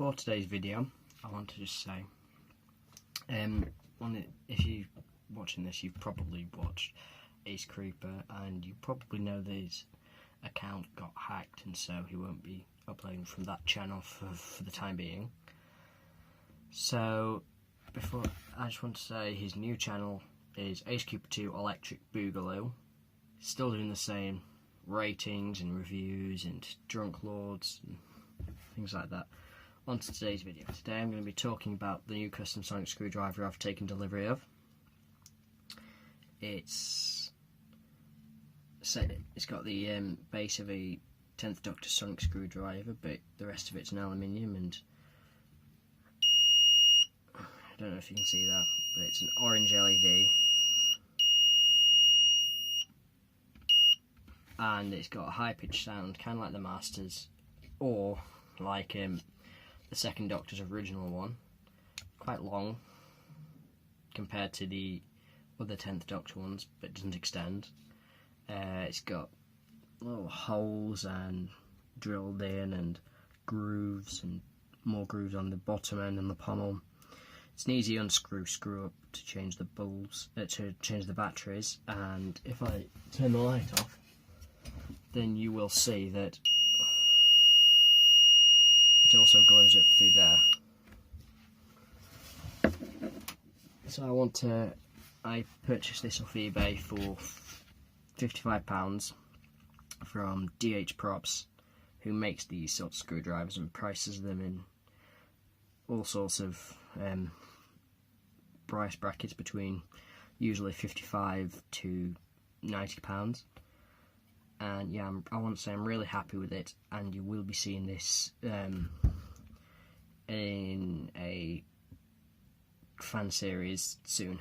before today's video, I want to just say, if you're watching this, you've probably watched Ace Creeper, and you probably know that his account got hacked, and so he won't be uploading from that channel for the time being. So, I just want to say his new channel is Ace Creeper 2 Electric Boogaloo. Still doing the same ratings and reviews and drunk lords and things like that. On to today's video. Today I'm going to be talking about the new custom sonic screwdriver I've taken delivery of. It's got the base of a 10th Doctor sonic screwdriver, but the rest of it's an aluminium, and I don't know if you can see that, but it's an orange LED. And it's got a high-pitched sound, kind of like the Masters, or like the second Doctor's original one. Quite long compared to the other 10th Doctor ones, but it doesn't extend. It's got little holes and drilled in, and grooves, and more grooves on the bottom end and the pommel. It's an easy unscrew, screw up to change the bulbs, to change the batteries. And if I turn the light off, then you will see that it also glows up through there. So I purchased this off eBay for £55 from DH Props, who makes these sort of screwdrivers and prices them in all sorts of price brackets between usually £55 to £90. And yeah, I want to say I'm really happy with it, and you will be seeing this in a fan series soon.